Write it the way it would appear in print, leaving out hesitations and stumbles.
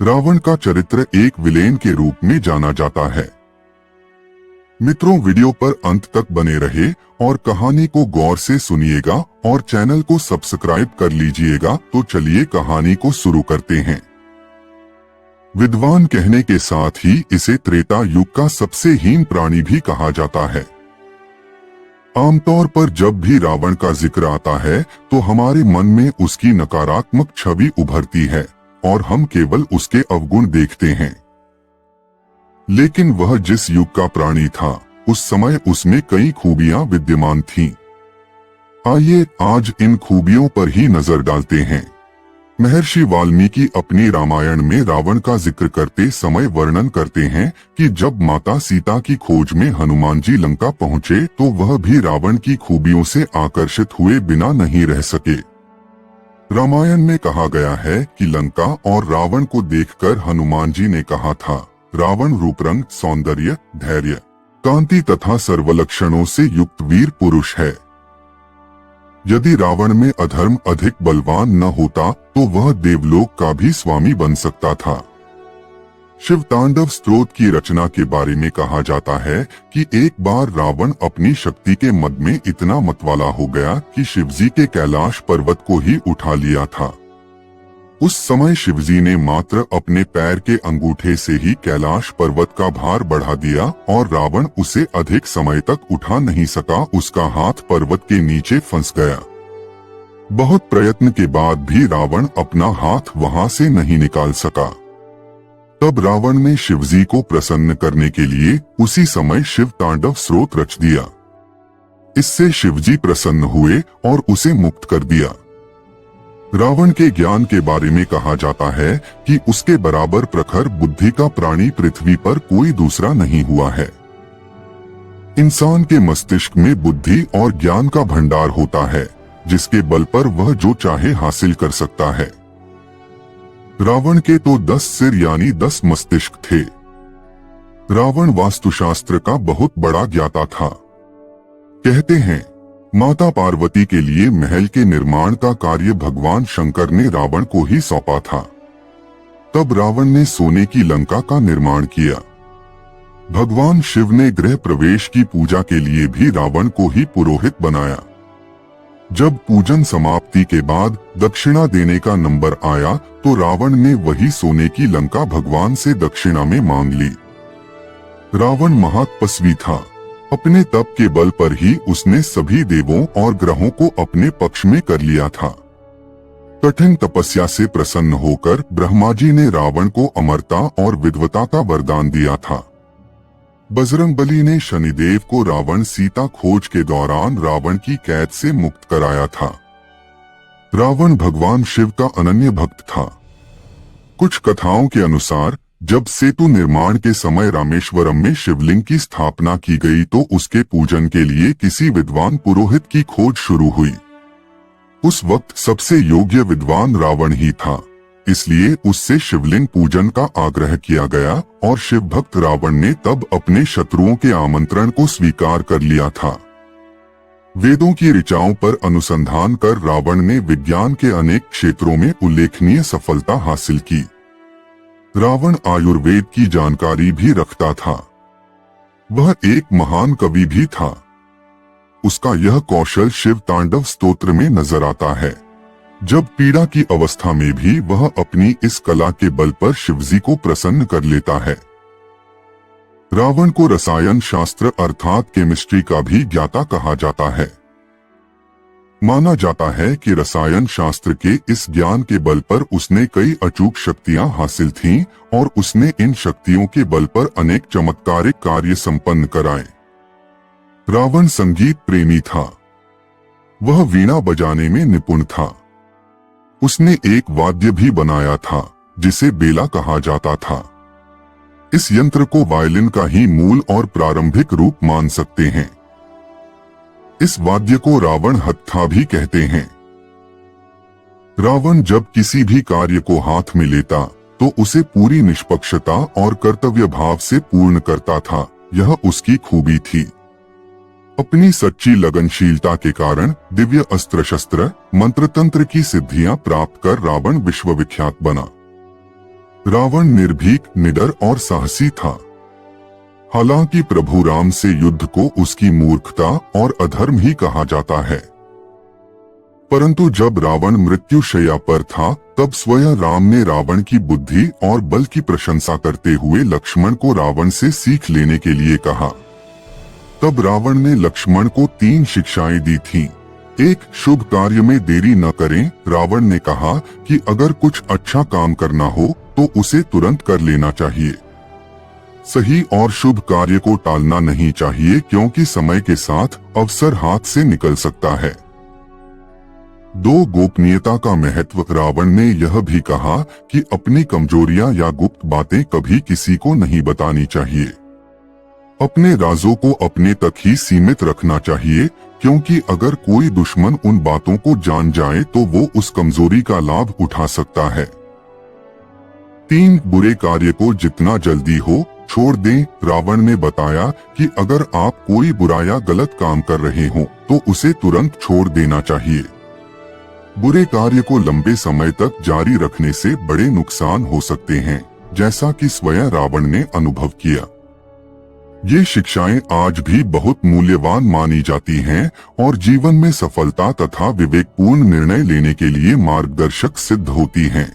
रावण का चरित्र एक विलेन के रूप में जाना जाता है। मित्रों, वीडियो पर अंत तक बने रहे और कहानी को गौर से सुनिएगा और चैनल को सब्सक्राइब कर लीजिएगा। तो चलिए कहानी को शुरू करते हैं। विद्वान कहने के साथ ही इसे त्रेता युग का सबसे हीन प्राणी भी कहा जाता है। आमतौर पर जब भी रावण का जिक्र आता है तो हमारे मन में उसकी नकारात्मक छवि उभरती है और हम केवल उसके अवगुण देखते हैं। लेकिन वह जिस युग का प्राणी था, उस समय उसमें कई खूबियां विद्यमान थीं। आइए आज इन खूबियों पर ही नजर डालते हैं। महर्षि वाल्मीकि अपनी रामायण में रावण का जिक्र करते समय वर्णन करते हैं कि जब माता सीता की खोज में हनुमान जी लंका पहुँचे तो वह भी रावण की खूबियों से आकर्षित हुए बिना नहीं रह सके। रामायण में कहा गया है कि लंका और रावण को देखकर हनुमान जी ने कहा था, रावण रूपरंग, सौंदर्य, धैर्य, कांति तथा सर्वलक्षणों से युक्त वीर पुरुष है। यदि रावण में अधर्म अधिक बलवान न होता तो वह देवलोक का भी स्वामी बन सकता था। शिव तांडव स्तोत्र की रचना के बारे में कहा जाता है कि एक बार रावण अपनी शक्ति के मद में इतना मतवाला हो गया कि शिवजी के कैलाश पर्वत को ही उठा लिया था। उस समय शिवजी ने मात्र अपने पैर के अंगूठे से ही कैलाश पर्वत का भार बढ़ा दिया और रावण उसे अधिक समय तक उठा नहीं सका। उसका हाथ पर्वत के नीचे फंस गया। बहुत प्रयत्न के बाद भी रावण अपना हाथ वहां से नहीं निकाल सका। तब रावण ने शिवजी को प्रसन्न करने के लिए उसी समय शिव तांडव स्तोत्र रच दिया। इससे शिवजी प्रसन्न हुए और उसे मुक्त कर दिया। रावण के ज्ञान के बारे में कहा जाता है कि उसके बराबर प्रखर बुद्धि का प्राणी पृथ्वी पर कोई दूसरा नहीं हुआ है। इंसान के मस्तिष्क में बुद्धि और ज्ञान का भंडार होता है, जिसके बल पर वह जो चाहे हासिल कर सकता है। रावण के तो 10 सिर यानी 10 मस्तिष्क थे। रावण वास्तुशास्त्र का बहुत बड़ा ज्ञाता था। कहते हैं, माता पार्वती के लिए महल के निर्माण का कार्य भगवान शंकर ने रावण को ही सौंपा था। तब रावण ने सोने की लंका का निर्माण किया। भगवान शिव ने गृह प्रवेश की पूजा के लिए भी रावण को ही पुरोहित बनाया। जब पूजन समाप्ति के बाद दक्षिणा देने का नंबर आया तो रावण ने वही सोने की लंका भगवान से दक्षिणा में मांग ली। रावण महातपस्वी था। अपने तप के बल पर ही उसने सभी देवों और ग्रहों को अपने पक्ष में कर लिया था। कठिन तपस्या से प्रसन्न होकर ब्रह्मा जी ने रावण को अमरता और विद्वता का वरदान दिया था। बजरंगबली ने शनिदेव को रावण सीता खोज के दौरान रावण की कैद से मुक्त कराया था। रावण भगवान शिव का अनन्य भक्त था। कुछ कथाओं के अनुसार जब सेतु निर्माण के समय रामेश्वरम में शिवलिंग की स्थापना की गई तो उसके पूजन के लिए किसी विद्वान पुरोहित की खोज शुरू हुई। उस वक्त सबसे योग्य विद्वान रावण ही था, इसलिए उससे शिवलिंग पूजन का आग्रह किया गया और शिव भक्त रावण ने तब अपने शत्रुओं के आमंत्रण को स्वीकार कर लिया था। वेदों की ऋचाओं पर अनुसंधान कर रावण ने विज्ञान के अनेक क्षेत्रों में उल्लेखनीय सफलता हासिल की। रावण आयुर्वेद की जानकारी भी रखता था। वह एक महान कवि भी था। उसका यह कौशल शिव तांडव स्तोत्र में नजर आता है। जब पीड़ा की अवस्था में भी वह अपनी इस कला के बल पर शिवजी को प्रसन्न कर लेता है। रावण को रसायन शास्त्र अर्थात केमिस्ट्री का भी ज्ञाता कहा जाता है। माना जाता है कि रसायन शास्त्र के इस ज्ञान के बल पर उसने कई अचूक शक्तियां हासिल थीं और उसने इन शक्तियों के बल पर अनेक चमत्कारिक कार्य संपन्न कराए। रावण संगीत प्रेमी था। वह वीणा बजाने में निपुण था। उसने एक वाद्य भी बनाया था जिसे बेला कहा जाता था। इस यंत्र को वायलिन का ही मूल और प्रारंभिक रूप मान सकते हैं। इस वाद्य को रावण हत्था भी कहते हैं। रावण जब किसी भी कार्य को हाथ में लेता तो उसे पूरी निष्पक्षता और कर्तव्य भाव से पूर्ण करता था। यह उसकी खूबी थी। अपनी सच्ची लगनशीलता के कारण दिव्य अस्त्र शस्त्र मंत्र तंत्र की सिद्धियां प्राप्त कर रावण विश्वविख्यात बना। रावण निर्भीक, निडर और साहसी था। हालांकि प्रभु राम से युद्ध को उसकी मूर्खता और अधर्म ही कहा जाता है, परंतु जब रावण मृत्युशैया पर था तब स्वयं राम ने रावण की बुद्धि और बल की प्रशंसा करते हुए लक्ष्मण को रावण से सीख लेने के लिए कहा। तब रावण ने लक्ष्मण को 3 शिक्षाएं दी थीं। 1. शुभ कार्य में देरी न करें। रावण ने कहा कि अगर कुछ अच्छा काम करना हो तो उसे तुरंत कर लेना चाहिए। सही और शुभ कार्य को टालना नहीं चाहिए, क्योंकि समय के साथ अवसर हाथ से निकल सकता है। 2. गोपनीयता का महत्व। रावण ने यह भी कहा कि अपनी कमजोरियां या गुप्त बातें कभी किसी को नहीं बतानी चाहिए। अपने राजों को अपने तक ही सीमित रखना चाहिए, क्योंकि अगर कोई दुश्मन उन बातों को जान जाए तो वो उस कमजोरी का लाभ उठा सकता है। 3. बुरे कार्य को जितना जल्दी हो छोड़ दें। रावण ने बताया कि अगर आप कोई बुरा या गलत काम कर रहे हो तो उसे तुरंत छोड़ देना चाहिए। बुरे कार्य को लंबे समय तक जारी रखने से बड़े नुकसान हो सकते हैं, जैसा कि स्वयं रावण ने अनुभव किया। ये शिक्षाएं आज भी बहुत मूल्यवान मानी जाती हैं और जीवन में सफलता तथा विवेकपूर्ण निर्णय लेने के लिए मार्गदर्शक सिद्ध होती हैं।